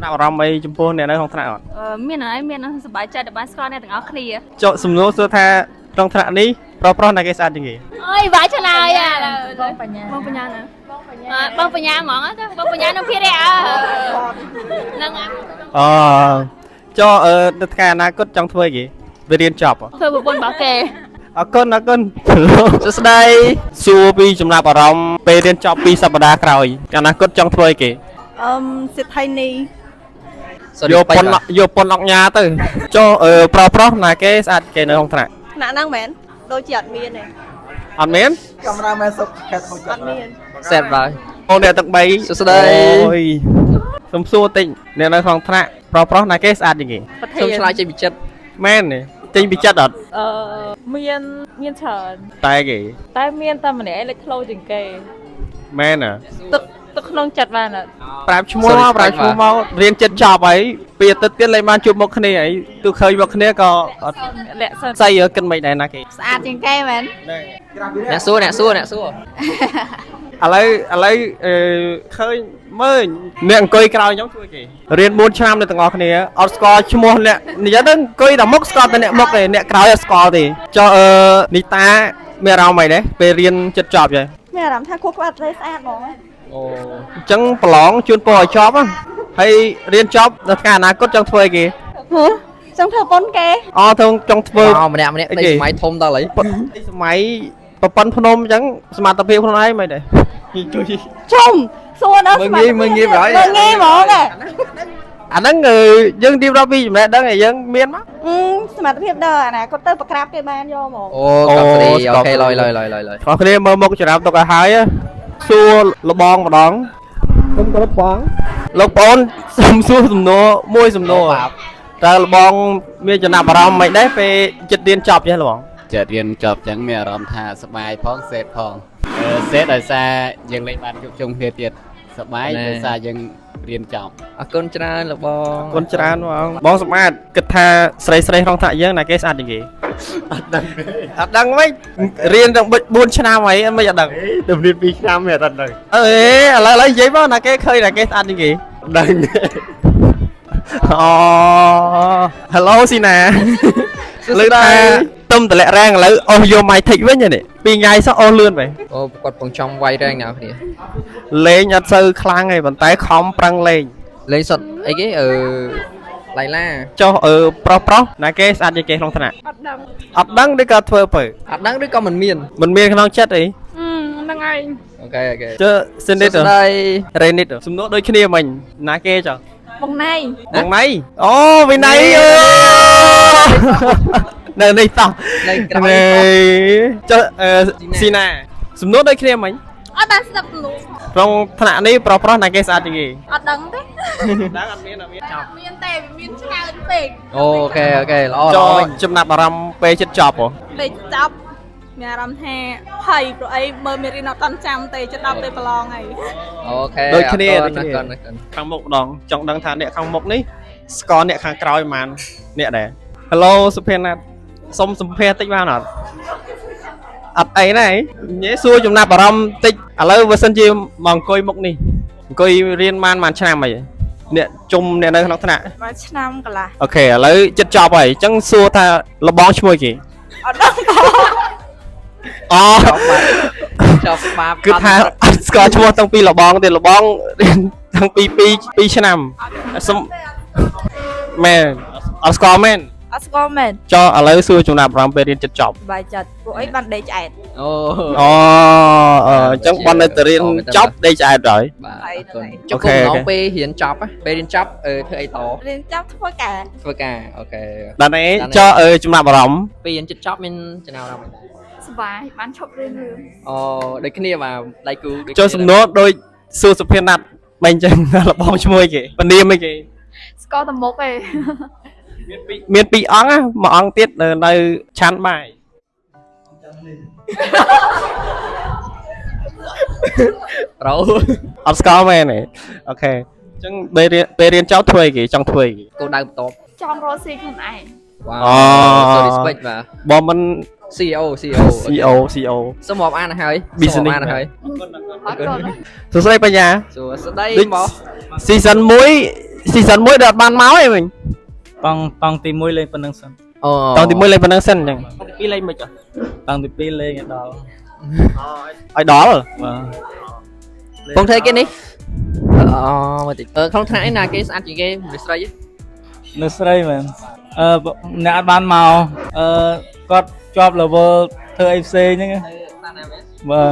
ណាប់អារម្មណ៍អីចំពោះអ្នកនៅក្នុងថ្នាក់អត់មានអីមានសប្បាយចិត្តដែលបានស្គាល់អ្នកទាំងអស់គ្នាចុះសំណួរសួរថាក្នុងថ្នាក់នេះប្រុសណាគេស្អាតជាងគេអើយវាយឆ្លើយបងបញ្ញាណាបងបញ្ញាហ្មងទៅបងបញ្ញានឹងភារៈហ្នឹងអូចុះនៅថ្ងៃអនាគតចង់ធ្វើគេវារៀនចប់ធ្វើប្រពន្ធរបស់គេអរគុណសួស្ដីសួរពីចំណាប់អារម្មណ៍ពេលរៀនចប់2សប្តាហ៍ក្រោយអនាគតចង់ធ្វើគេសិទ្ធិនីយកប៉ុនអុកញ៉ាទៅចុះប្រុសណាគេស្អាតគេនៅក្នុងថ្នាក់ហ្នឹងមែនដូចជាអត់មានទេអត់មានកាមេរ៉ាមែនសុខខេតហូចអត់មានសែតហើយអូនអ្នកទាំង3សួស្ដីអូយសុំសួរតិចអ្នកនៅក្នុងថ្នាក់ប្រុសណាគេស្អាតជាងគេសុំឆ្លើយចេញពីចិត្តមែនទេចេញពីចិត្តអត់មានច្រើនតែគេតែមានតែម្នាក់ឯងលេចធ្លោជាងគេមែនទឹកក្នុងចិត្តបានអត់ប្រាប់ឈ្មោះមករៀនចិត្តចប់ហើយពីអាទិត្យទៀតលែងបានជួបមុខគ្នាហើយទោះឃើញមុខគ្នាក៏អត់លាក់សិនស្អីគិតមិនដែរណាគេស្អាតជាងគេមែនអ្នកសួរឥឡូវឃើញមើលអ្នកអង្គុយក្រោយខ្ញុំជួយគេរៀន4ឆ្នាំនៅទាំងអស់គ្នាអត់ស្គាល់ឈ្មោះអ្នកនិយាយទៅអង្គុយតែមុខស្គាល់តែអ្នកមុខទេអ្នកក្រោយអត់ស្គាល់ទេចុះនីតាមានអារម្មណ៍អីដែរពេលរៀនចិត្តចប់ហើយមានអារម្មណ៍ថាខួរក្បាលស្អាតហ្មងអូអញ្ចឹងប្រឡងជូនពរឲ្យចប់ហើយរៀនចប់នៅថ្ងៃអនាគតចង់ធ្វើអីគេចង់ធ្វើប៉ុនគេចង់ធ្វើម្នាក់នៃសម័យធំដល់ហើយសម័យប្រព័ន្ធភ្នំអញ្ចឹងសមត្ថភាពខ្លួនឯងមិនដែរជួយជុំសួរដល់មើងងាយហ្មងមើងងាយហ្មងអាហ្នឹងយើងរៀបរាប់ពីចំណេះដឹងឲ្យយើងមានមកសមត្ថភាពដល់អាណាគាត់ទៅប្រក្រាបគេបានយកហ្មងអូកប់ស្រីអូខេឡើយបងគ្នាមើលមុខច្រាបទុកឲ្យហើយសួរលបងម្ដងខ្ញុំគោរពបងលោកប្អូនសុំសួរសំណួរមួយសំណួរតើលបងមានចំណាប់អារម្មណ៍មិនដែរពេលចិត្តរៀនចប់ចេះលបងចិត្តរៀនចប់ចឹងមានអារម្មណ៍ថាសប្បាយផងសេតផងសេតដោយសារយើងលេងបានជួបជុំគ្នាទៀតសប្បាយដោយសារយើងរៀនចប់អរគុណច្រើនលោកបងអរគុណច្រើនបងសម្បត្តិគិតថាស្រីក្នុងថ្នាក់យើងណាគេស្អាតជាងគេអត់ដឹងមិនរៀនទាំង4ឆ្នាំហើយមិនអត់ដឹងទៅរៀន2ឆ្នាំមិនអត់ដឹងឥឡូវនិយាយមកណាគេឃើញណាគេស្អាតជាងគេដឹងអូ Hello ស៊ីណាលើថាទុំតម្លាក់រាំងឥឡូវអស់យក MyTech វិញនេះ2ថ្ងៃសោះអស់លឿនបែអូគាត់ពងចង់វាយរាំងណាគ្នាលេងអត់សូវខ្លាំងទេប៉ុន្តែខំប្រឹងលេងសុទ្ធអីគេឡៃឡាចុះប្រុសណាគេស្អាតជាងគេក្នុងថ្នាក់អត់ដឹងឬក៏ធ្វើបើអត់ដឹងឬក៏មិនមានក្នុងចិត្តអីហ្នឹងឯងអូខេចុះសិននេះរេនីតសំណួរដូចគ្នាមិញណាគេចុះបងណៃអូវិន័យនៅនេះតោះនៅក្រៅចុះស៊ីណាសំណួរដូចគ្នាមិញអត់បានស្ដាប់លោកក្នុងថ្នាក់នេះប្រុសណាគេស្អាតជាងគេអត់ដឹងទេដឹងអត់មានចប់មានទេមានច្រើនពេកអូខេល្អចំណាប់អារម្មណ៍ពេលចិត្តចប់ពេលចប់មានអារម្មណ៍ថាភ័យព្រោះអីមើលមេរៀនអត់តាន់ចាំទេចិត្តដល់ពេលប្រឡងហើយអូខេដូចគ្នាខាងមុខម្ដងចង់ដឹងថាអ្នកខាងមុខនេះស្គាល់អ្នកខាងក្រោយប៉ុន្មានអ្នកដែរ Hello សុភេណាត់សុំសម្ភារតិចបានអត់អីណានិយាយសួរចំណាប់អារម្មណ៍តិចឥឡូវបើសិនជាមកអង្គុយមុខនេះអង្គុយរៀនបានឆ្នាំអីអ្នកជុំអ្នកនៅក្នុងថ្នាក់1ឆ្នាំកន្លះអូខេឥឡូវចិត្តចប់ហើយអញ្ចឹងសួរថាលបងឈ្មោះគេអត់ដឹងចប់បាបគឺថាអត់ស្គាល់ឈ្មោះតាំងពីលបងទេលបងរៀនតាំងពី2ឆ្នាំសុំមែនអត់ស្គាល់មែនចុះឥឡូវសួរចំណាប់អារម្មណ៍ពេលរៀនចិត្តចប់សប្បាយចិត្តពួកអីបានដេកឆ្អែតអូអញ្ចឹងបានទៅរៀនចប់ដេកឆ្អែតហើយបាទចុះគុំឡងពេលរៀនចប់ពេលរៀនចប់ធ្វើអីតរៀនចប់ធ្វើការអូខេដល់នេះចុះចំណាប់អារម្មណ៍ពេលរៀនចិត្តចប់មានចំណាប់អារម្មណ៍សប្បាយបានឈប់រៀនរឿងអូដូចគ្នាបាទដៃគូចុះសំណួរដូចសួរសុភាណាត់មិនអញ្ចឹងលបងឈ្មោះគេពនាមអីគេស្គាល់តែមុខឯងមាន2អង្គមួយអង្គទៀតនៅឆាន់បាយប្រោអត់ស្គាល់មែនទេអូខេអញ្ចឹងពេលរៀនចប់ធ្វើអីគេចង់ធ្វើអីគោលដៅបន្ទាប់ចង់រកស៊ីខ្លួនឯងវ៉ាវ respect បាទបងមិន CEO សូមរាប់អានហើយ business អានហើយសួស្ដីបញ្ញាសួស្ដីបងseason 1 season 1 đợt ban máu ấy mình តង់ទី1លេងប៉ុណ្ណឹងសិន tòng thì mới lên phần năng sân chẳng ទី2លេងមិនចុះតង់ទី2លេងឲ្យដល់ ai đó rồi បាទ ពងធ្វើគេនេះមើលតិចក្នុងថ្នាក់នេះណាគេស្អាតជាងគេមនុស្សស្រី នៅស្រីមែនអ្នកអត់បានមកគាត់ជាប់ level ធ្វើអីផ្សេងហ្នឹងបា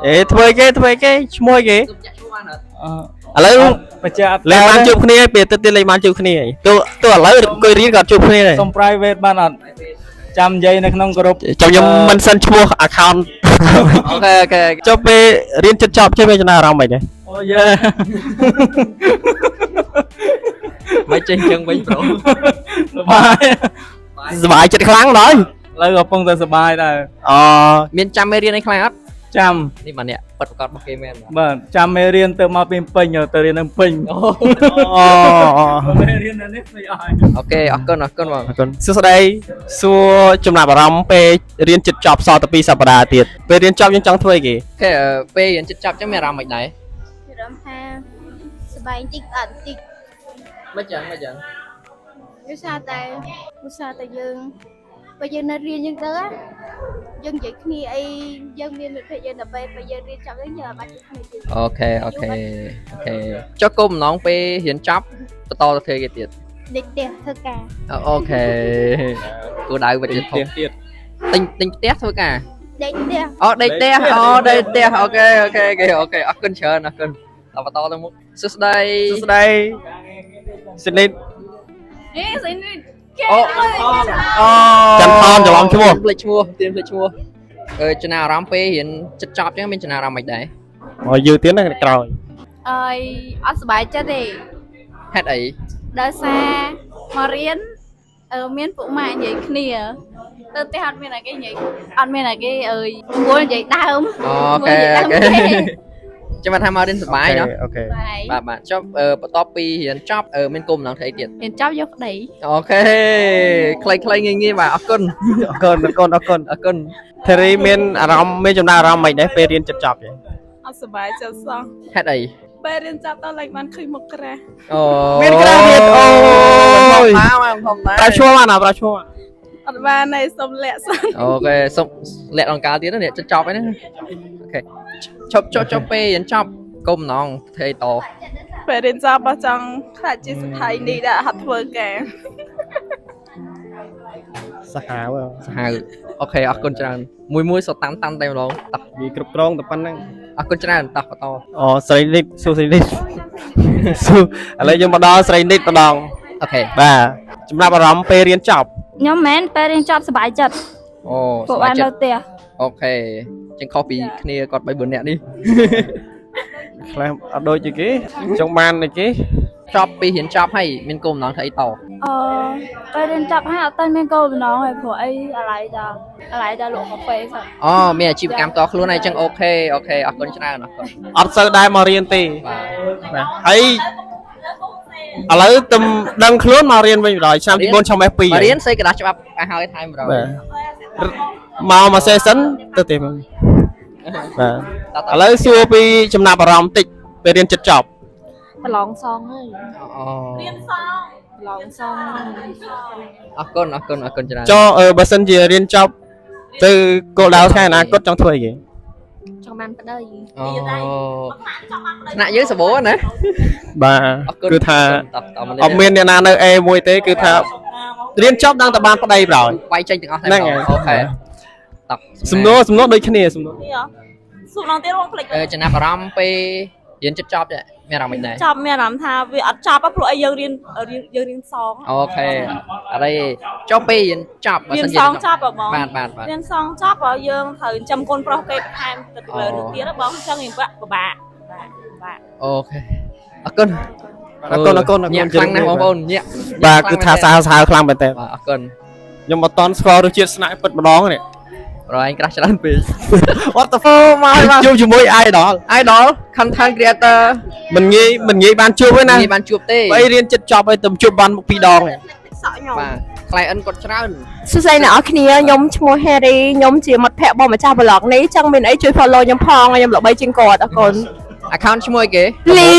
ទ ê thôi cái mua cái ឥឡូវ បញ្ជាក់ លេងបានជួបគ្នាពេលទៅលេងបានជួបគ្នាទៅឥឡូវអង្គុយរៀនក៏ជួបគ្នាដែរ សុំ private បានអត់ចាំនិយាយនៅក្នុងក្រុម ចាំខ្ញុំមិនសិនឈ្មោះ account អូខេ ចុះពេលរៀនចិត្តចប់ចេះមានចំណារអារម្មណ៍មិនដែរ អូយេ មិនចេះចឹងវិញប្រូ សប្បាយ សប្បាយចិត្តខ្លាំងដល់ ឥឡូវកំពុងតែសប្បាយដែរ មានចាំមេរៀនអីខ្លះអត់ ចាំ នេះបាទអ្នកប៉ັດប្រកាសរបស់គេមែន បាទចាំមេរៀនទៅមកពីពេញទៅរៀននៅពេញ មេរៀននៅនេះស្អីអស់ហើយ អូខេអរគុណបង អរគុណសួស្តីសួរចំណាប់អារម្មណ៍ពេលរៀនចិត្តចប់សល់តែ2សប្តាហ៍ទៀតពេលរៀនចប់យើងចង់ធ្វើអីគេ អូខេពេលរៀនចិត្តចប់ចឹងមានអារម្មណ៍មិនដែរ អារម្មណ៍ថាសប្បាយបន្តិចអត់បន្តិច មិនចឹង ដោយសារតែយើងបើយើងនៅរៀនយើងទៅយើងនិយាយគ្នាអីយើងមានមិត្តភក្តិយើងដើម្បីបើយើងរៀនចប់យើងអាចជួបគ្នាទៀត អូខេចុះគោលបំណងពេលរៀនចប់បន្តទៅធ្វើគេទៀត ដេកផ្ទះធ្វើការ អូខេគោលដៅវិទ្យាធំទិញផ្ទះធ្វើការ ដេកផ្ទះ ដេកផ្ទះអូខេអរគុណច្រើនអរគុណបន្តទៅមុខសួស្តី សិនិត អេស្អីនេះ ចាំថនច្រឡំឈ្មោះ ភ្លេចឈ្មោះចំណាអារម្មណ៍ពេលរៀនចិត្តចប់ចឹងមានចំណាអារម្មណ៍មិនដែរ យឺទៀតណាក្រោយ អើយអត់សប្បាយចិត្តទេ ហេតុអី ដោយសារមករៀនមានពួកម៉ាក់និយាយគ្នាទៅផ្ទះអត់មានអីគេនិយាយអត់មានអីគេគួរនិយាយដើម អូខេចាំថាមករៀនសប្បាយเนาะ អូខេ បាទចប់បន្ទាប់ពីរៀនចប់មានគោលបំណងធ្វើអីទៀត រៀនចប់យកប្តី អូខេខ្លីៗងាយៗបាទអរគុណ ធារីមានអារម្មណ៍មានចំណារអារម្មណ៍មិនដែរពេលរៀនចិត្តចប់ អត់សប្បាយចិត្តសោះ ហេតុអី ពេលរៀនចប់ដល់ឡើងបានឃើញមុខក្រាស់ អូ មានក្រាស់ទៀតអូយ ធម្មតា ប្រាឈ្មោះបានណាប្រាឈ្មោះ អត់បានទេសុំលាក់សិន អូខេសុំលាក់ដង្កាលទៀតណាចិត្តចប់ហ្នឹងអូខេចប់ពេលរៀនចប់គោលបំណងធ្វើអីត ពេលរៀនចប់បើចង់ខ្លាចជាស្ថិយនេះដែរអត់ធ្វើការ សាហាវ សាហាវអូខេអរគុណច្រើនមួយសុំតាមតែម្ដង វាគ្រប់គ្រងតែប៉ុណ្្នឹង អរគុណច្រើនតោះបន្ត អូស្រីនិតសួរស្រីនិតសួរឥឡូវយើងមកដល់ស្រីនិតម្ដង អូខេ បាទចំណាប់អារម្មណ៍ពេលរៀនចប់ ខ្ញុំមិនពេលរៀនចប់សប្បាយចិត្ត អូ ពួកបាននៅផ្ទះ អូខេចឹងខុសពីគ្នាគាត់3 4នាក់នេះ ខ្លះអត់ដូចជាគេចង់បានតែគេ ចប់ពីរៀនចប់ហើយមានគោលបំណងធ្វើអីត ពេលរៀនចប់ហើយអត់ទាន់មានគោលបំណងហើយព្រោះអីអាឡ័យដល់លក់កាហ្វេសិន អូមានអាជីវកម្មតខ្លួនហើយចឹងអូខេអរគុណច្រើនអរគុណ អត់សូវដែរមករៀនទេ បាទ បាទហើយឥឡូវទំដឹងខ្លួនមករៀនវិញដល់ឆ្នាំទី4ឆ្នាំ F2 មករៀនសេកដាស់ច្បាប់ឲ្យហើយថែម100 បាទមកសេសិនទៅទេបាទឥឡូវសួរពីចំណាប់អារម្មណ៍តិចពេលរៀនចិត្តចប់ ប្រឡងសងហើយ អូ រៀនសង ប្រឡងសង អរគុណច្រើន ចុះបើសិនជារៀនចប់ទៅគោលដៅថ្ងៃអនាគតចង់ធ្វើអីគេ ចង់បានប្តី អូថ្នាក់យើងសបោណា បាទគឺថា តោះ អត់មានអ្នកណានៅ A1 ទេគឺថារៀនចប់ដឹងតែបានប្តីប្រោយ វាយចេញទាំងអស់តែ ហ្នឹងហើយ អូខេតោះ សំណួរដូចគ្នាសំណួរ នេះសួរដល់ទៀតរងភ្លេច ចំណាប់អារម្មណ៍ពេលរៀនចិត្តចប់ទេមានអារម្មណ៍មិនដែរ ចប់មានអារម្មណ៍ថាវាអត់ចប់ព្រោះអីយើងរៀនសង អូខេអរេចុះពេលរៀនចប់ រៀនសងចប់បង បាទ រៀនសងចប់ហើយយើងត្រូវចាំកូនប្រុសគេបន្ថែមទៅលើនោះទៀតបងអញ្ចឹងយើងពិបាក អូខេអរគុណ ញាក់ខ្លាំងណាស់បងប្អូនញាក់ បាទគឺថាសាហាវខ្លាំងមែនតើ បាទអរគុណ ខ្ញុំអត់តន់ស្គាល់រសជាតិស្នាក់ពិតម្ដងនេះ រឯងក្រាស់ច្រើនពេក What the fuck មកជួបជាមួយ idol content creator មិនងាយបានជួបទេណា ងាយបានជួបទេ បើរៀនចិត្តចប់ហើយទៅជួបបានមុខ2ដង សក់ខ្ញុំ បាទ client គាត់ច្រើន សួស្តីអ្នកនរគ្នាខ្ញុំឈ្មោះ Harry ខ្ញុំជាមិត្តភក្តិរបស់ម្ចាស់ blog នេះចឹងមានអីជួយ follow ខ្ញុំផងខ្ញុំល្បីជាងគាត់អរគុណ account ឈ្មោះអីគេ លី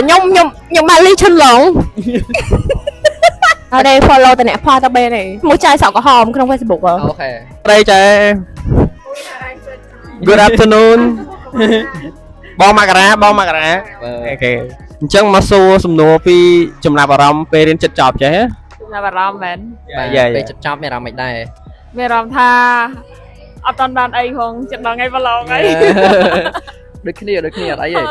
ខ្ញុំបានលីឈុនឡងអត់ទេ follow តអ្នកផតបែនេះឈ្មោះចាយសក់ក្រហមក្នុង Facebook អូខេ ប្តីចែ Good afternoon បងមករាអូខេអញ្ចឹងមកសួរសំណួរពីចំណាប់អារម្មណ៍ពេលរៀនចិត្តចប់ចេះ ណាបារម្ភមែន បាទពេលចិត្តចប់មានអារម្មណ៍មិនដែរ មានអារម្មណ៍ថាអត់តាន់បានអីហងចិត្តដល់ថ្ងៃប្រឡងអី ដូចគ្នាអត់អីទេ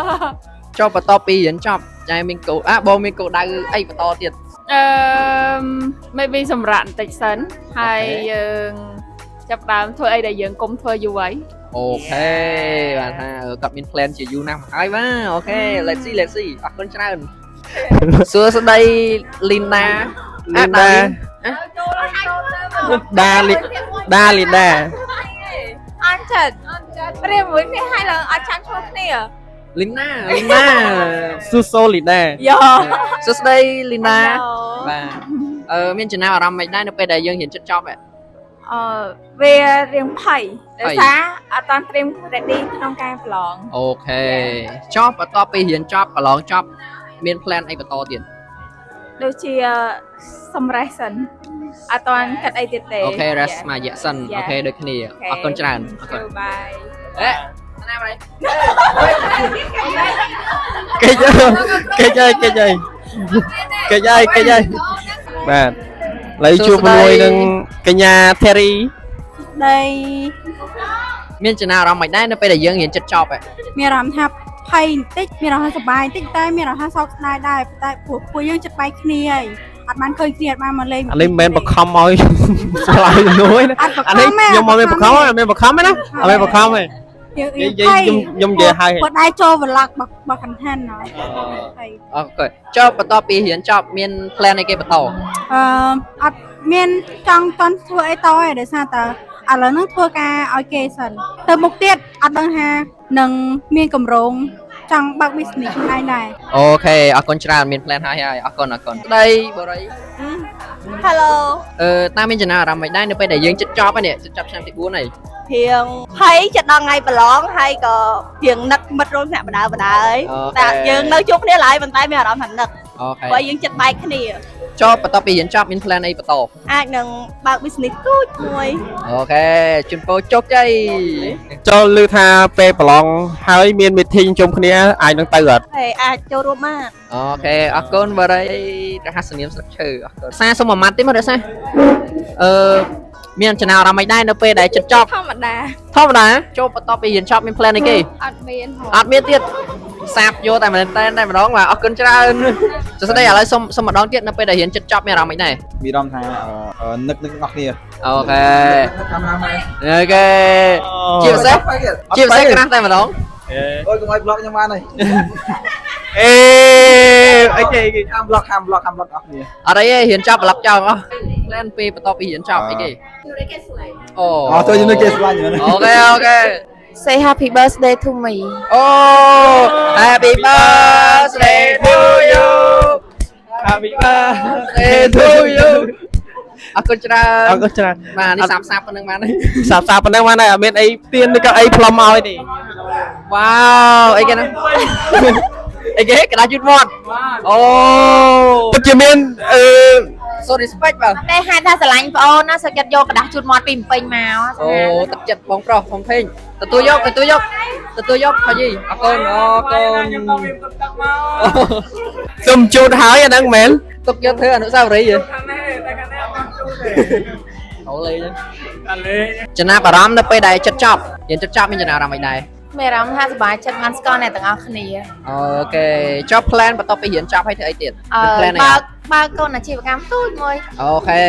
ចប់បន្ទាប់ពីរៀនចប់ចែមានគោបងមានគោលដៅអីបន្តទៀត maybe សម្រាប់បន្តិចសិនហើយយើងចាប់ដើមធ្វើអីដែលយើងគុំធ្វើយូរហើយ អូខេបាទថាគាត់មាន plan ជាយូរណាស់មកហើយបាទអូខេ let's see អរគុណច្រើនសួស្ដី Linda ដាលីដា អត់ចិត្តព្រាមមួយគ្នាហើយឡើងអត់ចាំឈ្មោះគ្នា Linda ស៊ូសូលីដា យ៉ សួស្ដី Linda បាទមានចំណាប់អារម្មណ៍មិនដែរនៅពេលដែលយើងរៀនចិត្តចប់ វារៀងភ័យដោយសារអត់តាន់ត្រៀម ready ក្នុងការប្រឡង អូខេចប់បន្ទាប់ពីរៀនចប់ប្រឡងចប់មាន plan អីបន្តទៀត ដូចជាសម្រេចសិនអត់តាន់កាត់អីទៀតទេ អូខេ rest មួយរយៈសិនអូខេដូចគ្នាអរគុណច្រើនអរគុណ បាយ ណាប់ហើយ កិច្ចបាទឥឡូវជួបជាមួយនឹងកញ្ញា Terry ដី មានចំណាប់អារម្មណ៍មិនដែរនៅពេលដែលយើងរៀនចិត្តចប់ មានអារម្មណ៍ថាភ័យបន្តិចមានអារម្មណ៍ថាសប្បាយបន្តិចតែមានអារម្មណ៍ថាសោកស្ដាយដែរតែពួកយើងចិត្តបែកគ្នាហើយអត់បានឃើញគ្នាអត់បានមកលេង អានេះមិនមែនបខំឲ្យឆ្លើយជំនួយណាអានេះខ្ញុំមកមានបខំទេណាអត់មានបខំទេ ខ្ញុំនិយាយឲ្យ គាត់ដែរចូល vlog របស់ content ហើយ អូខេចប់បន្ទាប់ពីរៀនចប់មាន plan អីគេបន្ត អត់មានចង់តន់ធ្វើអីតទេដោយសារតែឥឡូវហ្នឹងធ្វើការឲ្យគេសិនទៅមុខទៀតអត់ដឹងថានឹងមានកម្រងចង់បើក business ខ្លួនឯងដែរ អូខេអរគុណច្រើនមាន plan ហើយអរគុណស្ដីបរិយ Hello តើមានចំណាប់អារម្មណ៍មិនដែរនៅពេលដែលយើងចិត្តចប់ហើយនេះចិត្តចប់ឆ្នាំទី4ហើយ រៀងភ័យចិត្តដល់ថ្ងៃប្រឡងហើយក៏រៀងនឹកមិត្តរួមអ្នកបដាហើយតែយើងនៅជួបគ្នាឡើយប៉ុន្តែមានអារម្មណ៍ថានឹក អូខេ ព្រោះយើងចិត្តបែកគ្នា ចប់បន្ទាប់ពីរៀនចប់មាន plan អីបន្ត អាចនឹងបើក business ទូចមួយ អូខេជូនពរជោគជ័យ ចូលឮថាពេលប្រឡងហើយមាន meeting ជុំគ្នាអាចនឹងទៅអត់ ហើយអាចចូលរួមបាន អូខេអរគុណបរិយរហស្សនាមស្លឹកឈើអរគុណសារសុំមួយម៉ាត់ទេមករសាមានចំណាប់អារម្មណ៍មិនដែរនៅពេលដែលចិត្តចប់ ធម្មតា ចូលបន្ទាប់ពីរៀនចប់មាន plan អីគេ អត់មាន អត់មានទៀតសាបយកតែមែនតែម្ដងបាទអរគុណច្រើនសួស្ដីឥឡូវសុំម្ដងទៀតនៅពេលដែលរៀនចិត្តចប់មានអារម្មណ៍មិនដែរ មានអារម្មណ៍ថានឹកអ្នកនរគ្នា អូខេអូខេជាពិសេសក្រាស់តែម្ដង អូយកុំឲ្យ blog ខ្ញុំបានហើយ អីគេ ខាំ blog អស់គ្នា អត់អីទេរៀនចប់ប្លុកចោលអស់ plan ពេលបន្ទាប់ពីរៀនចប់អីគេអូ ទៅជំនួយគេស្លាញ់មែន អូខេ Say happy birthday to me អូ Happy birthday to you Happy birthday to you អរគុណច្រើន អរគុណច្រើន បាទនេះសាបប៉ុណ្្នឹងបានហើយ សាបប៉ុណ្ណឹងបានហើយអត់មានអីទៀនឬក៏អីផ្លុំឲ្យទេ វ៉ាវអីគេណាអីគេក្តារជូតមាត់អូ ពិតជាមានso respect បាទ តែហេតុថាស្រឡាញ់ប្អូនណាសុខចិត្តយកกระดาษជូតមាត់ពីពេញមក អូទឹកចិត្តបងប្រុសបងភេងទទួលយកហើយយីអរគុណសុំជូតហើយអាហ្នឹងមែន ទុកយកធ្វើអនុស្សាវរីយ៍អូលេងចំណាប់អារម្មណ៍នៅពេលដែលចិត្តចប់មានចិត្តចប់មានចំណាប់អារម្មណ៍មិនដែរ មានអារម្មណ៍ថាសប្បាយចិត្តបានស្គាល់អ្នកទាំងអស់គ្នា អូខេចប់ plan បន្ទាប់ពីរៀនចប់ហើយធ្វើអីទៀត plan បើកូនអាជីវកម្មទូចមួយ អូខេ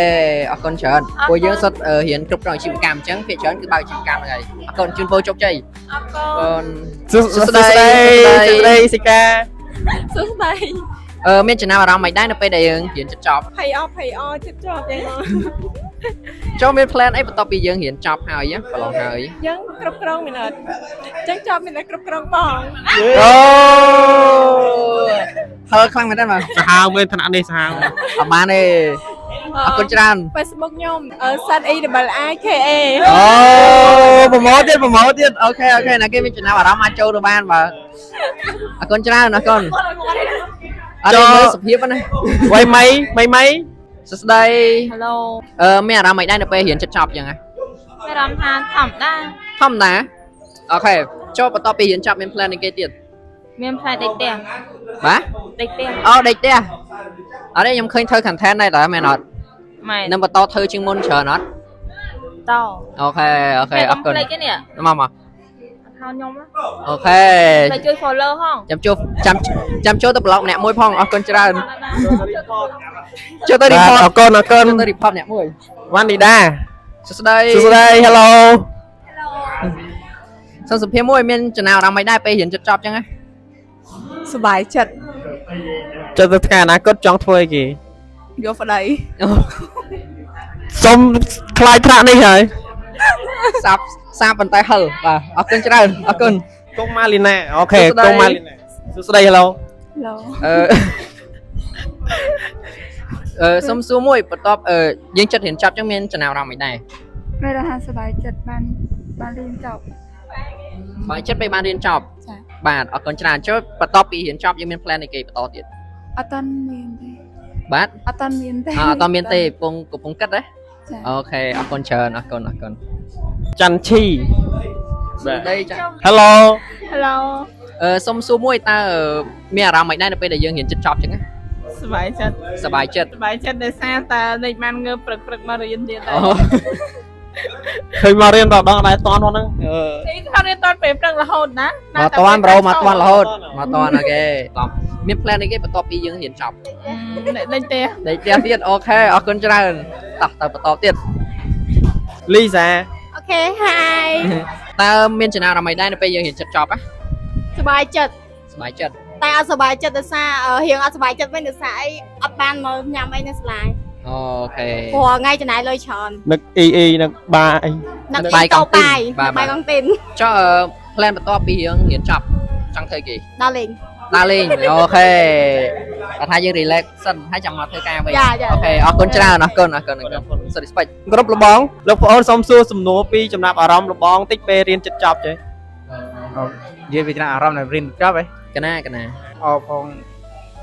អរគុណច្រើនពួកយើងសុទ្ធរៀនគ្រប់គ្រងអាជីវកម្មអញ្ចឹងភាគច្រើនគឺបើកអាជីវកម្មហ្នឹងហើយអរគុណជូនពរជោគជ័យអរគុណ សួស្ដីសិកា សួស្ដី មានចំណាប់អារម្មណ៍មិនដែរនៅពេលដែលយើងរៀនចិត្តចប់ ភ័យចិត្តចប់យ៉ាងណា ចូលមាន plan អីបន្ទាប់ពីយើងរៀនចប់ហើយប្រឡងហើយ យើងគ្រប់គ្រងមានអត់អញ្ចឹងចប់មានតែគ្រប់គ្រងបង អូហើយខ្លាំងមែនទេបាទ សាហាវមែនថ្នាក់នេះសាហាវ អត់បានទេអរគុណច្រើន Facebook ខ្ញុំ SETEIKA អូប្រម៉ូទទៀតអូខេណាគេមានចំណាប់អារម្មណ៍អាចចូលទៅបានបាទ អរគុណច្រើនអរគុណអរមើលសុភាពណា វ័យម៉ៃម៉ៃ សួស្ដី Hello មានអារម្មណ៍មិនដែរនៅពេលរៀនចិត្តចប់អញ្ចឹងហ៎ មានអារម្មណ៍ថាធម្មតា ធម្មតាអូខេចូលបន្តពីរៀនចប់មាន plan អីគេទៀត មានផ្លែដេកផ្ទះ បាទ ដេកផ្ទះ អូដេកផ្ទះអរនេះខ្ញុំឃើញធ្វើ content ដែរតើមែនអត់ ម៉ែ នឹងបន្តធ្វើជាងមុនច្រើនអត់ ត អូខេអរគុណ ផ្លែគេនេះ មក ខោខ្ញុំ អូខេ តែជួយ follow ហង ចាំចូលទៅ blog ម្នាក់មួយផងអរគុណច្រើនចូលទៅ បាទ report អរគុណ ចូលទៅ report ម្នាក់មួយ វ៉ាន់នីដា សួស្ដី សួស្ដី hello សុំសុភាមួយមានចំណាប់អារម្មណ៍មិនដែរពេលរៀនចិត្តចប់អញ្ចឹងហ៎ សុបាយចិត្ត ចិត្តទៅថ្ងៃអនាគតចង់ធ្វើអីគេ យកប្តី សុំខ្លាចប្រាក់នេះហើយ សាប៉ុន្តែហឹលបាទអរគុណច្រើនអរគុណ កុងម៉ាលីណាអូខេ សួស្ដី កុងម៉ាលីណាសួស្ដី hello សុំសួរមួយបន្ទាប់យើងចិត្តរៀនចប់អញ្ចឹងមានចំណាប់អារម្មណ៍មិនដែរ មានរហ័សសប្បាយចិត្តបានរៀនចប់ បើចិត្តពេលបានរៀនចប់ ចា បាទអរគុណច្រើនចូលបន្ទាប់ពីរៀនចប់យើងមាន plan អីគេបន្តទៀត អត់តាន់មានទេ បាទ អត់តាន់មានទេ អត់តមានទេកំពុងគិតទេ ចា អូខេអរគុណច្រើនអរគុណ ច័ន្ទឈី បាទដីចា hello Hello សុំសួរមួយតើមានអារម្មណ៍មិនដែរនៅពេលដែលយើងរៀនចិត្តចប់អញ្ចឹងណា សុបាយចិត្ត សប្បាយចិត្ត សុបាយចិត្តដោយសារតែលេខបានងើបព្រឹកមករៀនទៀត អូ ឃើញមករៀនដល់ដងដែរតន់ហ្នឹង នេះខំរៀនតពេលព្រឹករហូតណា មកតន់ប្រូមកតន់រហូតមកតន់អូខេមាន plan អីគេបន្ទាប់ពីយើងរៀនចប់ ដេកផ្ទះ ដេកផ្ទះទៀតអូខេអរគុណច្រើនតោះទៅបន្តទៀត លីសា អូខេ hi តើមានចំណាប់អារម្មណ៍មិនដែរនៅពេលយើងរៀនចិត្តចប់ហ៎ សប្បាយចិត្ត សប្បាយចិត្ត តែអត់សប្បាយចិត្តដោយសាររៀងអត់សប្បាយចិត្តវិញដោយសារអីអត់បានមកញ៉ាំអីនៅសាលា អូខេ ព្រោះថ្ងៃចំណាយលុយច្រើន នឹកអីនឹកបាយ នឹក បា បាយ យក កង់ កោបាយ បាទ បាយកងទីន ចុះplan បន្ទាប់ពីយើងរៀនចប់ចង់ធ្វើគេ ដល់លេង ដើរលេងអូខេគាត់ថាយើង relax សិនហើយចាំមកធ្វើការវិញ ចាចា អូខេអរគុណច្រើនអរគុណសូម respect គ្រប់លបងលោកប្អូនសូមសួរសំណួរពីចំណាប់អារម្មណ៍លបងតិចពេលរៀនចិត្តចប់ចេះ និយាយពីចំណាប់អារម្មណ៍នៅរៀនចប់ហ៎ កណា អរផង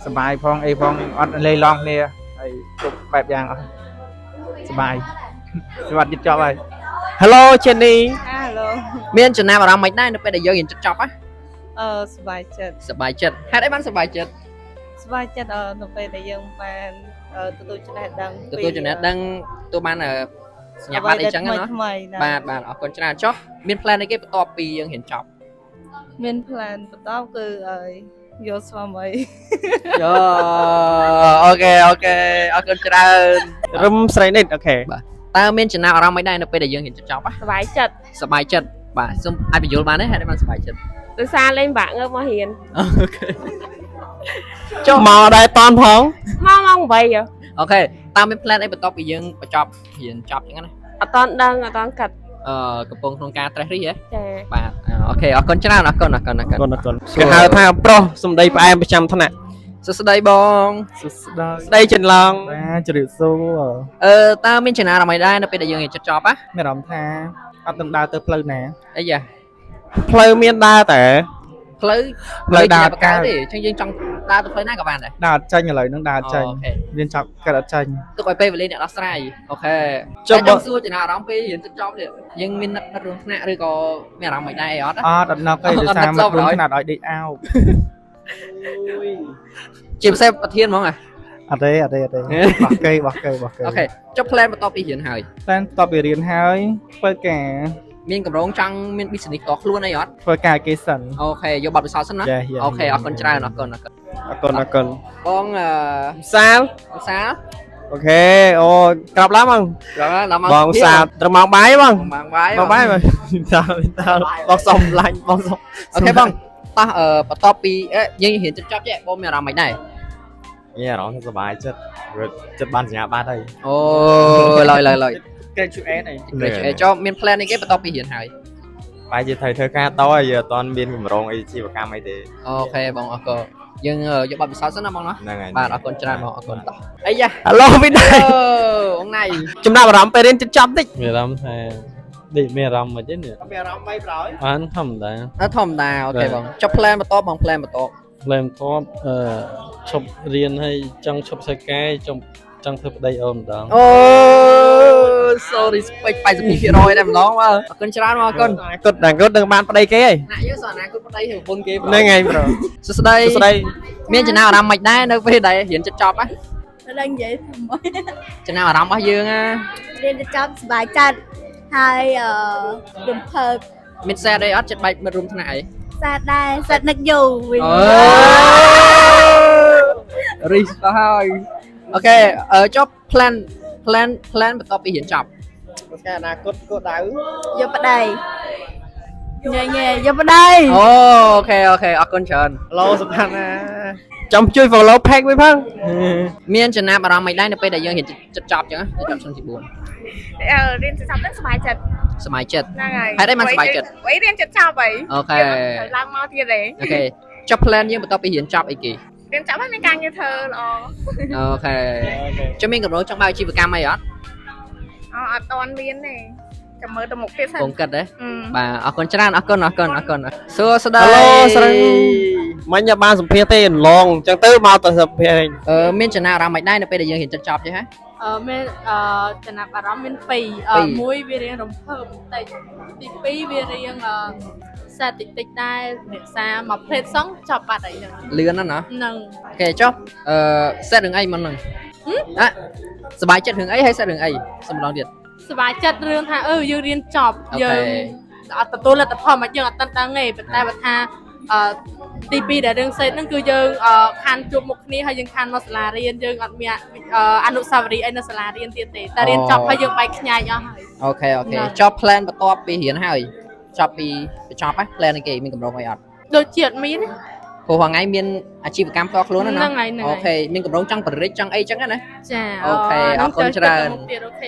សប្បាយផងអីផងអត់លេឡងគ្នាហើយគ្រប់បែបយ៉ាងអស់សប្បាយសម្រាប់ចិត្តចប់ហើយ hello Jenny Hello មានចំណាប់អារម្មណ៍មិនដែរនៅពេលដែលយើងរៀនចិត្តចប់ហ៎ សុបាយចិត្ត សប្បាយចិត្តហេតុអីបានសប្បាយចិត្ត សុបាយចិត្តនៅពេលដែលយើងបានទទួលចំណេះដឹង ទទួលចំណេះដឹងទទួលបានសញ្ញាបត្រអីចឹងណា ថ្មីណា បាទអរគុណច្រើនចុះមាន plan អីគេបន្ទាប់ពីយើងរៀនចប់ មាន plan បន្តគឺយកស្វាមី យោអូខេអរគុណច្រើន រឹមស្រីនិតអូខេ បាទតើមានចំណាប់អារម្មណ៍មិនដែរនៅពេលដែលយើងរៀនចិត្តចប់ហ៎ សុបាយចិត្ត សប្បាយចិត្តបាទសូមអាចបញ្យល់បានទេហេតុអីបានសប្បាយចិត្ត ដោយសារលេងបាក់ងើបមករៀន អូខេ ចុះមកដែរតន់ផង មកម៉ោង8 អូខេតើមាន plan អីបន្ទាប់ពីយើងបញ្ចប់រៀនចប់ចឹងណា អត់តន់ដឹងអត់តន់កាត់ កំពុងក្នុងការ stress រីហ៎ ចា បាទអូខេអរគុណច្រើនអរគុណ អរគុណគេហៅថាប្រុសសំដីផ្អែមប្រចាំថ្នាក់ សួស្ដីបង សួស្ដី ស្ដីចិនឡង បាទជម្រាបសួរ តើមានចំណាប់អារម្មណ៍អីដែរនៅពេលដែលយើងរៀនចិត្តចប់ហ៎ មានអារម្មណ៍ថាអត់នឹងដើរទៅផ្លូវណា អីយ៉ា ផ្លូវមានដើរតែ ផ្លូវ ផ្លូវដើរ បកកើតទេអញ្ចឹងយើងចង់ដើរទៅផ្លូវណាក៏បានដែរ ដើរអត់ចាញ់ឥឡូវហ្នឹងដើរអត់ចាញ់ អូខេ រៀនចប់កាត់អត់ចាញ់ ទុកឲ្យពេលវេលាអ្នកដោះស្រាយអូខេ ចុះ ចង់សួរចំណាប់អារម្មណ៍ពេលរៀនចិត្តចប់ទៀតយើងមាននឹករឿងថ្នាក់ឬក៏មានអារម្មណ៍មិនដែរអីអត់ អត់អត់ណឹកទេដោយសារមករួមខ្នាតឲ្យដេកអោប ជាពិសេសប្រធានហ្មង អត់ទេបោះគេអូខេចុះ plan បន្ទាប់ពីរៀនហើយ តែតបពីរៀនហើយធ្វើការ មានកម្រងចង់មាន business តខ្លួនអីអត់ ធ្វើការគេសិន អូខេយកប័ណ្ណពិសោធន៍សិនណា ចា អូខេអរគុណច្រើនអរគុណ អរគុណបង សាល សា អូខេអូក្រាប់ឡើងបង ដល់មក បងសាលត្រឹមម៉ោងបាយបង បងបាយ បងបាយបងតាបងសុំឡាញ់បងសុំ អូខេបងតោះបន្ទាប់ពីយើងរៀនចិត្តចប់ចេះបងមានអារម្មណ៍មិនដែរ មានអារម្មណ៍ថាសប្បាយចិត្តចិត្តបានសញ្ញាបត្រហើយ អូឡើយ graduate អី graduate ចុះមាន plan អីគេបន្ទាប់ពីរៀនហើយ បែរជាត្រូវធ្វើការតហើយយើងអត់ទាន់មានកម្រងអីជីវកម្មអីទេ អូខេបងអរគុណយើងយកប័ណ្ណពិសោធន៍សិនណាបងណា ហ្នឹងហើយ បាទអរគុណច្រើនបងអរគុណតោះអីយ៉ា Hello វិញដែរ អូងណៃ ចំណាប់អារម្មណ៍ពេលរៀនចិត្តចប់តិច មានអារម្មណ៍ថាដេកមានអារម្មណ៍មិនទេនេះ មានអារម្មណ៍បីប្រហើយ បានធម្មតា ធម្មតាអូខេបងចុះ plan បន្តបង plan បន្ត lên top chụp riêng hay trong chụp sai cái trong thực đây ôm đó អូ sorry speak 80%ដែរម្ដងបាទអរគុណច្រើនមកអរគុណ គិតដល់គិតនឹងបានប្តីគេហើយ ណាយើងសអនាគតប្តីទៅប្រពន្ធគេ ហ្នឹងហើយ bro សួស្ដី សួស្ដី មានចំណាប់អារម្មណ៍មិនដែរនៅពេលដែលរៀនចិត្តចប់ហ៎ ដល់និយាយមក ចំណាប់អារម្មណ៍របស់យើងណា រៀនទៅចប់សប្បាយចិត្តហើយរំភើប មានសែតអីអត់ចិត្តបែកមិត្តរួមថ្នាក់អី សាដែរសានឹកយូរវិញ រីសទៅហើយអូខេចប់ plan បន្ទាប់ពីរៀនចប់ ការអនាគតគោលដៅ យកប្តីញ៉ែយកប្តី អូខេអរគុណច្រើន ឡូសំខាន់ណាចាំជួយ follow page មួយផង មានចំណាប់អារម្មណ៍មិនដែរនៅពេលដែលយើងរៀនចិត្តចប់អញ្ចឹងទៅចប់ឆ្នាំទី រៀនចិត្តចប់ហ្នឹងសប្បាយចិត្ត 4សប្បាយចិត្ត ហ្នឹងហើយ ហេតុអីបានសប្បាយចិត្ត អីរៀនចិត្តចប់អី អូខេ ឡើងមកទៀតទេ អូខេចប់ plan យើងបន្ទាប់ពីរៀនចប់អីគេ រៀនចប់ហើយមានការងារធ្វើល្អ អូខេចាំមានកម្រោងចង់បើកអាជីវកម្មអីអត់ អត់តន់មានទេចាំមើលទៅមុខទៀតសិន គង់គិតទេបាទអរគុណច្រើនអរគុណសួស្ដី Hello ស្រីមិញបានសម្ភារទេអន្លងអញ្ចឹងទៅមកទៅសម្ភារ មានចំណាប់អារម្មណ៍មិនដែរនៅពេលដែលយើងរៀនចិត្តចប់ទេហ៎ មានចំណាប់អារម្មណ៍មាន2មួយវារៀងរំភើបបន្តិចទី2វារៀងសាតិចដែរអ្នកសាមកផ្លេតសងចប់បាត់អីហ្នឹង លឿនណាស់ណា ហ្នឹង អូខេចុះសេតរឿងអីមុនហ្នឹងសប្បាយចិត្តរឿងអីហើយសេតរឿងអីសំឡងទៀត សប្បាយចិត្តរឿងថាយើងរៀនចប់យើងអត់ទទួលលទ្ធផលមកយើងអត់ដឹងទេប៉ុន្តែបើថាទី2ដែលរឿងសេតហ្នឹងគឺយើងខានជួបមុខគ្នាហើយយើងខានមកសាលារៀនយើងអត់មានអនុស្សាវរីយ៍អីនៅសាលារៀនទៀតទេតែរៀនចប់ហើយយើងបែកខ្ញាយអស់ហើយ អូខេចប់ plan បន្ទាប់ពីរៀនហើយចប់ពីបញ្ចប់ហ៎ plan អីគេមានកម្រងអីអត់ ដូចជាអត់មាន ព្រោះថ្ងៃមានអាជីវកម្មផ្ទាល់ខ្លួនណា ហ្នឹងហើយ អូខេមានកម្រងចង់បរិទ្ធចង់អីចឹងណា ចា អូខេអរគុណច្រើន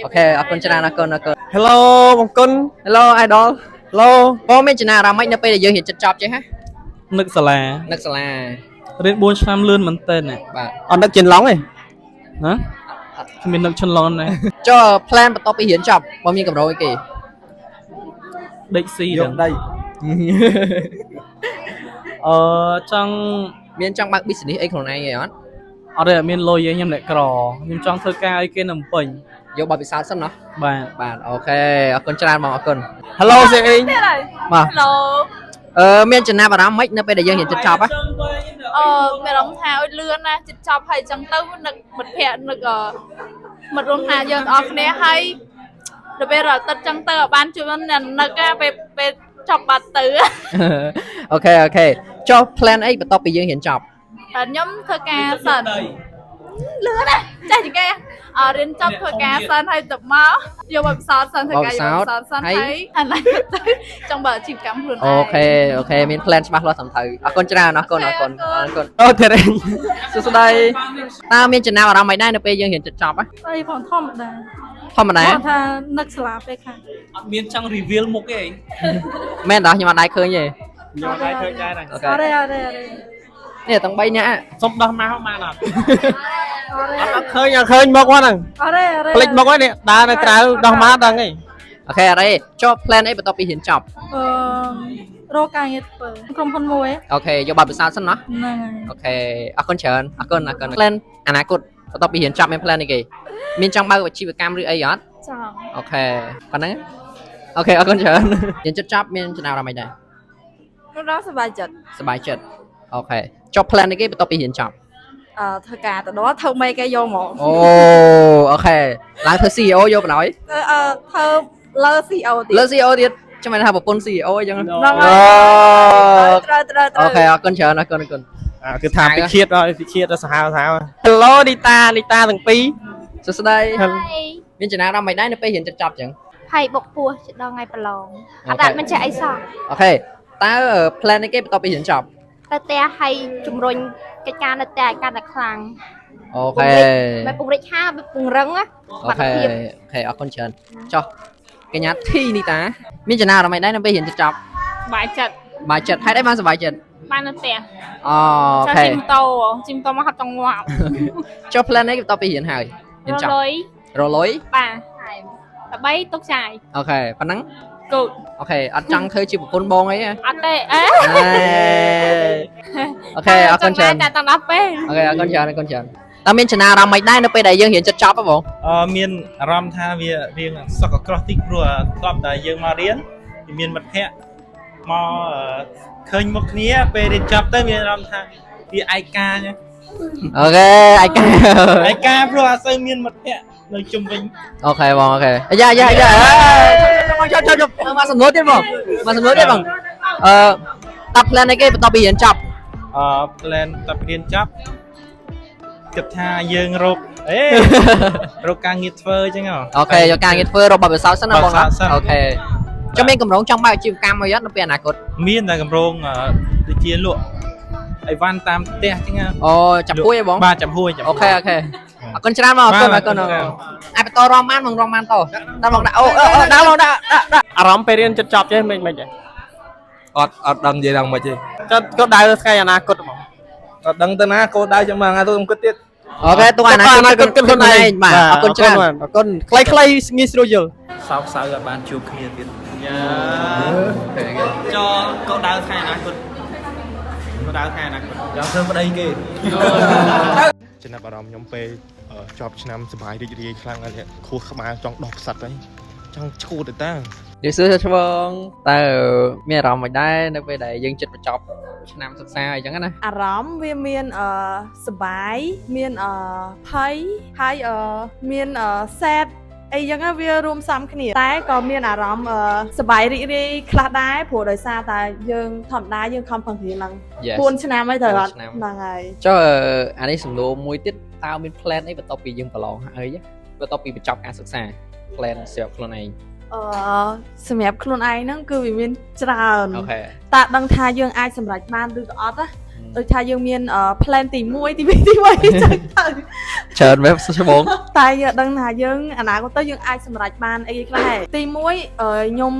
អូខេអរគុណច្រើនអរគុណ Hello បង្គន់ Hello idol Hello បងមានចំណារអារម្មណ៍ម៉េចនៅពេលដែលយើងរៀនចិត្តចប់ចេះហ៎ នឹកសាលា នឹកសាលា រៀន4ឆ្នាំលឿនមែនតើណា បាទ អត់នឹកចិនឡងទេ ណាគ្មាននឹកឈុនឡនដែរ ចុះ plan បន្ទាប់ពីរៀនចប់បងមានកម្រងអីគេ ដេកស៊ីដល់ដៃចង់ មានចង់បើក business អីខ្លួនឯងអីអត់ អត់ទេមានលុយទេខ្ញុំអ្នកក្រខ្ញុំចង់ធ្វើការឲ្យគេនៅពេញ យកបទពិសោធន៍សិនណា បាទ អូខេអរគុណច្រើនបងអរគុណ Hello សេអ៊ីង បាទ Hello មានចំណាប់អារម្មណ៍ម៉េចនៅពេលដែលយើងរៀនចិត្តចប់ហ៎ មានអារម្មណ៍ថាឲ្យលឿនណាចិត្តចប់ហើយអញ្ចឹងទៅនឹកមិត្តភ័ក្តិនឹកមិត្តរួមថាយើងទាំងអស់គ្នាហើយដល់ពេលរត់ទឹកអញ្ចឹងទៅឲ្យបានជួយនឹកពេលចប់បាត់ទៅ អូខេចុះ plan អីបន្ទាប់ពីយើងរៀនចប់ ខ្ញុំធ្វើការសិនលឿនណាចេះជាងគេរៀនចប់ធ្វើការសិនហើយទៅមកយកបទពិសោធន៍សិនធ្វើការយកបទពិសោធន៍សិនហើយអាឡៃទៅចង់បើអាជីវកម្មខ្លួនឯង អូខេមាន plan ច្បាស់លាស់ត្រឹមត្រូវអរគុណច្រើនអរគុណ អូទេរេ សួស្ដីតើមានចំណាប់អារម្មណ៍មិនដែរនៅពេលយើងរៀនចិត្តចប់ហ៎ អីផងធម្មតា ធម្មតា គាត់ថានឹកសាលាពេលខាង អត់មានចង់ reveal មុខទេ មែនតើខ្ញុំអត់ដែរឃើញទេ ខ្ញុំអត់ដែរឃើញដែរហ្នឹង អូខេ អរេ នេះទាំង3នាក់ សុំដោះមកបានអត់អត់ឃើញមកហ្នឹង អរេ ភ្លេចមកហើយនេះដើរនៅក្រៅដោះមកដឹងហី អូខេអរេចុះ plan អីបន្ទាប់ពីរៀនចប់ រកការងារធ្វើក្រុមហ៊ុនមួយ អូខេយកបទពិសោធន៍សិនណា ហ្នឹងហើយ អូខេអរគុណច្រើនអរគុណ plan អនាគតបន្ទាប់ពីរៀនចប់មាន plan អីគេមានចង់បើកអាជីវកម្មឬអីអត់ ចង់ អូខេប៉ុណ្ណឹងអូខេអរគុណច្រើនរៀនចិត្តចប់មានចំណាប់អារម្មណ៍អីដែរ នោះដល់សប្បាយចិត្ត សប្បាយចិត្តអូខេចុះ plan អីគេបន្ទាប់ពីរៀនចប់ ធ្វើការទៅដល់ធ្វើមេគេយកមក អូខេឡើងធ្វើ CEO យកបណ្ដោយ ធ្វើលើ CEO ទៀត លើ CEO ទៀតចាំមិនថាប្រពន្ធ CEO អីចឹង ហ្នឹងហើយត្រូវ អូខេអរគុណច្រើនអរគុណ គឺថាពិឃាតទៅសាហាវ Hello នីតាទាំងពីរ សួស្ដី ហើយ មានចំណាប់អារម្មណ៍មិនដែរនៅពេលរៀនចិត្តចប់ចឹង ហើយបុកពោះជិតដល់ថ្ងៃប្រឡងអត់ដាក់មិនចេះអីសោះ អូខេតើ plan អីគេបន្ទាប់ពីរៀនចប់ ទៅផ្ទះហើយជំរុញកិច្ចការនៅផ្ទះឲ្យកាន់តែខ្លាំង អូខេ មិនពង្រីកហាពង្រឹងណា អូខេអរគុណច្រើនចុះកញ្ញាធីនីតាមានចំណាប់អារម្មណ៍មិនដែរនៅពេលរៀនចិត្តចប់ បាយចិត្ត បាយចិត្តហេតុអីបានសប្បាយចិត្ត បាននៅផ្ទះ អូខេ ជិះម៉ូតូមកហាត់ចង្វាក់ ចុះ plan អីបន្ទាប់ពីរៀនហើយរៀនចប់ លុយ រលុយ បាទហើយដើម្បីទុកចាយ អូខេប៉ុណ្ណឹង กู โอเคอัดจังเธอจีบคนบองไอ้อะ อัดเตะเอ๊ะ โอเคเอาคนเชิญ แต่ต้องรับเป็น โอเคเอาคนเชิญเอาคนเชิญตามินชนะเราไม่ได้นะไปไหนยังเห็นจะจับป่ะผม មានអារម្មណ៍ថាវារៀងសក់ក្រោះតិចព្រោះធ្លាប់តែយើងមករៀនមានមិត្តភ័ក្តិមកឃើញមុខគ្នាពេលរៀនចប់ទៅមានអារម្មណ៍ថាវាឯកាចឹង โอเคไอ้กา ឯកាព្រោះអត់សូវមានមិត្តភ័ក្តិនៅជុំវិញ โอเคបងโอเคយ៉ាមកសំណួរទៀតបងមកសំណួរទៀតបងតាប់ plan អីគេបន្ទាប់ពីរៀនចប់ plan តែរៀនចប់គិតថាយើងរករកការងារធ្វើអញ្ចឹង អូខេយកការងារធ្វើរកបបិសោសិនណាបងណាអូខេចាំមានកម្រងចង់បើកអាជីវកម្មមួយអត់នៅពេលអនាគត មានតែកម្រងដូចជាលក់អីវ៉ាន់តាមផ្ទះអញ្ចឹង អូចាប់ហួយហ៎បង បាទចាប់ហួយ អូខេអរគុណច្រើនបងអរគុណអាចបន្តរំបានបងរំបានតដល់មកដាក់អូដាក់មកដាក់ អារម្មណ៍ពេលរៀនចិត្តចប់ចេះមិនទេ អត់ដឹងនិយាយដល់មិនទេ គាត់ដៅថ្ងៃអនាគតហ្មង អត់ដឹងទៅណាគោលដៅចាំមកទៅគិតទៀត អូខេតួអនាគតគិតខ្លួនឯងបាទអរគុណច្រើនអរគុណខ្លីៗងាយស្រួលយល់ សោកសៅអត់បានជួបគ្នាទៀត ចកោដៅថ្ងៃអនាគតកោដៅថ្ងៃអនាគត យកធ្វើប្តីគេ ចំណាប់អារម្មណ៍ខ្ញុំពេលចប់ឆ្នាំសប្បាយរីករាយខ្លាំងណាស់ខួរក្បាលចង់ដោះផ្សិតហើយចង់ឈួតទៅតា និយាយសួរឆ្វងតើមានអារម្មណ៍មិនដែរនៅពេលដែលយើងចិត្តបញ្ចប់ឆ្នាំសិក្សាអីចឹងណា អារម្មណ៍វាមានសបាយមានភ័យហើយមានsad អីចឹងវារួមផ្សំគ្នាតែក៏មានអារម្មណ៍សប្បាយរីករាយខ្លះដែរព្រោះដោយសារតែយើងធម្មតាយើងខំប្រឹងរៀនឡើង4ឆ្នាំហើយទៅអត់ហ្នឹងហើយ ចុះអានេះសំណួរមួយទៀតតើមាន plan អីបន្ទាប់ពីយើងប្រឡងអីបន្ទាប់ពីបញ្ចប់ការសិក្សា plan សម្រាប់ខ្លួនឯង សម្រាប់ខ្លួនឯងហ្នឹងគឺវាមានច្រើន អូខេ តើដឹងថាយើងអាចសម្រេចបានឬក៏អត់ណាដូចថាយើងមាន plan ទី1ទី2ទី3ចឹងទៅ ច្រើនមែនឆ្វង តែយើងដឹងថាយើងអនាគតទៅយើងអាចសម្រេចបានអីខ្លះដែរទី1ខ្ញុំ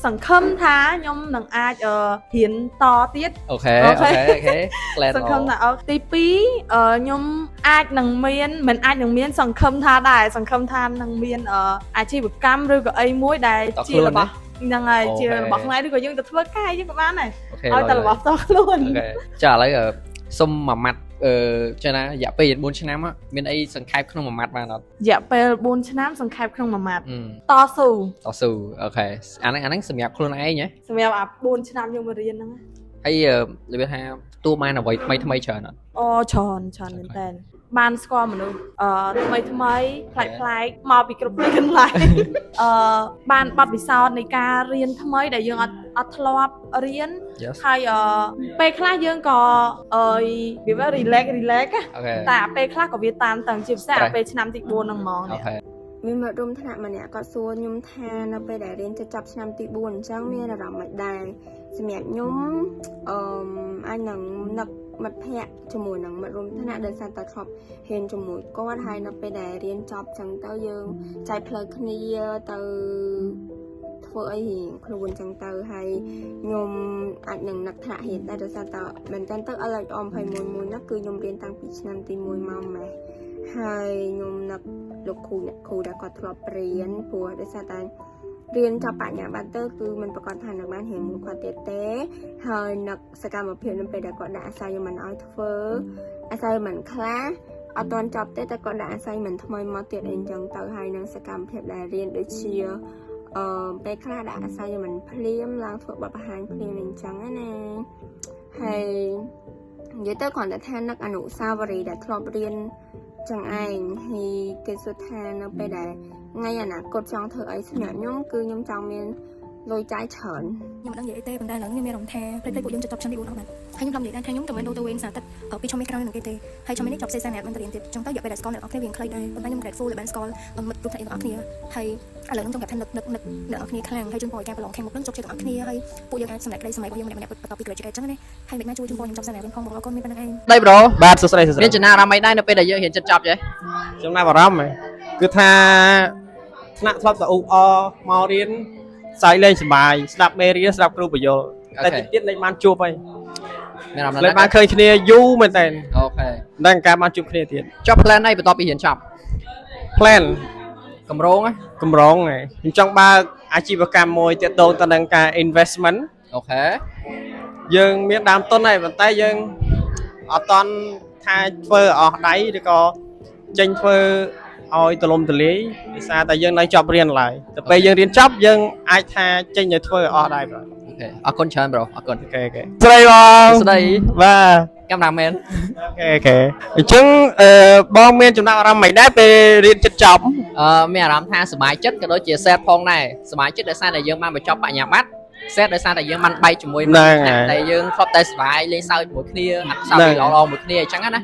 សង្ឃឹមថាខ្ញុំនឹងអាចរៀនតទៀត អូខេ plan សង្ឃឹមថាទី2ខ្ញុំអាចនឹងមានមិនអាចនឹងមានសង្ឃឹមថាដែរសង្ឃឹមថានឹងមានអាជីវកម្មឬក៏អីមួយដែលជារបស់ហ្នឹងហើយជារបស់ខ្មែរឬក៏យើងទៅធ្វើការយើងក៏បានដែរឲ្យតែរបស់តខ្លួន អូខេចាឥឡូវសុំមួយម៉ាត់ចេះណារយៈពេល4ឆ្នាំមានអីសង្ខេបក្នុងមួយម៉ាត់បានអត់ រយៈពេល4ឆ្នាំសង្ខេបក្នុងមួយម៉ាត់តស៊ូអូខេអាហ្នឹងសម្រាប់ខ្លួនឯងហ៎ សម្រាប់4ឆ្នាំយើងមករៀនហ្នឹង ហើយនិយាយថាទូបានអ្វីថ្មីច្រើនអត់ ច្រើនមែនតើបានស្គាល់មនុស្សថ្មីប្លែកមកពីគ្រប់កន្លែងបានបទពិសោធន៍នៃការរៀនថ្មីដែលយើងអត់ធ្លាប់រៀនហើយពេលខ្លះយើងក៏វា relax តែពេលខ្លះក៏វាតាមតឹងជាពិសេសពេលឆ្នាំទី4ហ្នឹងហ្មង មានមិត្តរួមថ្នាក់ម្នាក់គាត់សួរខ្ញុំថានៅពេលដែលរៀនចប់ឆ្នាំទី4អញ្ចឹងមានអារម្មណ៍មិនដែរសម្រាប់ខ្ញុំអាចនឹងនឹកមិត្តភ័ក្តិជាមួយនឹងមិត្តរួមថ្នាក់ដែលសាតែធ្លាប់រៀនជាមួយគាត់ហើយនៅពេលដែលរៀនចប់អញ្ចឹងទៅយើងចែកផ្លូវគ្នាទៅធ្វើអីរៀងខ្លួនអញ្ចឹងទៅហើយខ្ញុំអាចនឹងនឹកថ្នាក់រៀនតែដោយសារតែមែនតើទៅ LHR21 នោះគឺខ្ញុំរៀនតាំងពីឆ្នាំទី1មកម៉េះហើយខ្ញុំនឹកលោកគ្រូអ្នកគ្រូដែលគាត់ធ្លាប់រៀនព្រោះដោយសារតែរៀនចប់បញ្ញាបត្រទៅគឺមិនប្រកាសថានឹងបានរៀនមួយគាត់ទៀតទេហើយនឹកសកម្មភាពនៅពេលដែលគាត់ដាក់ assignment ឲ្យធ្វើ assignment ខ្លះអត់ទាន់ចប់ទេតែគាត់ដាក់ assignment ថ្មីមកទៀតអីចឹងទៅហើយនឹងសកម្មភាពដែលរៀនដូចជាពេលខ្លះដាក់ assignment ភ្លាមឡើងធ្វើបទបង្ហាញភ្លាមអីចឹងណាហើយនិយាយទៅគ្រាន់តែថានឹកអនុស្សាវរីយ៍ដែលធ្លាប់រៀនចឹងឯងហើយគេសួរថានៅពេលដែលថ្ងៃអនាគតចង់ធ្វើអីសម្រាប់ខ្ញុំគឺខ្ញុំចង់មានលុយចាយច្រើនខ្ញុំមិនដឹងនិយាយអីទេប៉ុន្តែឥឡូវខ្ញុំមានអារម្មណ៍ថាពេលពួកយើងចប់ឆ្នាំទី4អស់មែនហើយខ្ញុំខ្ញុំនិយាយថាខ្ញុំក៏មិនដូរទៅវិញសារទឹកពីឆ្នាំក្រោយនឹងគេទេហើយឆ្នាំនេះចប់សេសានអ្នកមិនរៀនទៀតចឹងទៅយកពេលដែលស្គាល់អ្នកនរគ្នាវាខ្លីដែរប៉ុន្តែខ្ញុំ grateful ដែលបានស្គាល់មិត្តរួមថ្នាក់អ្នកនរគ្នាហើយឥឡូវខ្ញុំចង់ប្រាប់ថានឹកអ្នកនរគ្នាខ្លាំងហើយជូនពរឲ្យការប្រឡងខាងមុខនឹងជោគជ័យទាំងអស់គ្នាហើយពួកយើងអាចសម្រេចក្តីសម័យរបស់យើងម្នាក់ៗបន្តពី graduate ចឹងណាហើយមិនណាជួយជូនពរខ្ញុំចប់សានអ្នកវិញផងបងអរគុណមានប៉ុណ្្នឹងឯង ដៃប្រូ បាទសួស្ដីមានចំណារអារម្មណ៍អីដែរនៅពេលដែលយើងរៀនចិត្តចប់ចេះ ចំណាប់អារម្មណ៍គឺថាថ្នាក់ធ្លាប់តែអ៊ូអមករៀនសាយលេងសប្បាយស្ដាប់មេរៀនស្ដាប់គ្រូបញ្យល់តែតិចទៀតលេងបានជួបហើយមានអារម្មណ៍លេងបានឃើញគ្នាយូរមែនតើអូខេដល់ការបានជួបគ្នាទៀតចប់ plan អីបន្ទាប់ពីរៀនចប់ plan កម្រងហើយខ្ញុំចង់បើក អាជីវកម្មមួយទាក់ទងទៅនឹងការ investment អូខេ យើងមានដើមទុនហើយប៉ុន្តែយើងអត់តន់ថាធ្វើអស់ដៃឬក៏ចេញធ្វើឲ្យទលំទលាយដោយសារតែយើងនៅចប់រៀនឡើយទៅពេលយើងរៀនចប់យើងអាចថាចេញទៅធ្វើអស់ដែរបាទ អូខេអរគុណច្រើនប្រូអរគុណ អូខេស្ដីបង ស្ដី បាទ កាមេរ៉ាមែន អូខេអញ្ចឹងបងមានចំណាប់អារម្មណ៍មិនដែរពេលរៀនចិត្តចប់ មានអារម្មណ៍ថាសប្បាយចិត្តក៏ដូចជាសេតផងដែរសប្បាយចិត្តដោយសារតែយើងបានបញ្ចប់បញ្ញាបត្រសេតដោយសារតែយើងបានបែកជាមួយតែយើងធ្លាប់តែសប្បាយលេងសើចជាមួយគ្នាអត់សើចល្អៗមួយគ្នាអញ្ចឹងណា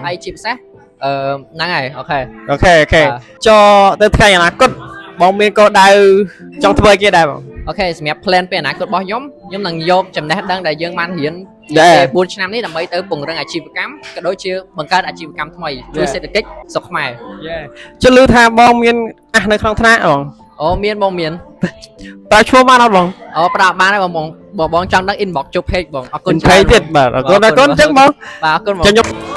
ហើយជាពិសេសហ្នឹងហើយអូខេ អូខេចូលទៅថ្ងៃអនាគតបងមានគោលដៅចង់ធ្វើគេដែរបង អូខេសម្រាប់ plan ពេលអនាគតរបស់ខ្ញុំនឹងយកចំណេះដឹងដែលយើងបានរៀន 4 ឆ្នាំនេះដើម្បីទៅពង្រឹងអាជីវកម្មក៏ដូចជាបង្កើតអាជីវកម្មថ្មីជួយសេដ្ឋកិច្ចស្រុកខ្មែរ ជឿឮថាបងមានអះនៅក្នុងថ្នាក់បង អូមានបងមាន តើឈ្មោះបានអត់បង អូប្រើបានហើយបងចង់ដឹង inbox ជប់ page បងអរគុណ page ទៀតបាទអរគុណអញ្ចឹងបង បាទអរគុណបង ចាំខ្ញុំ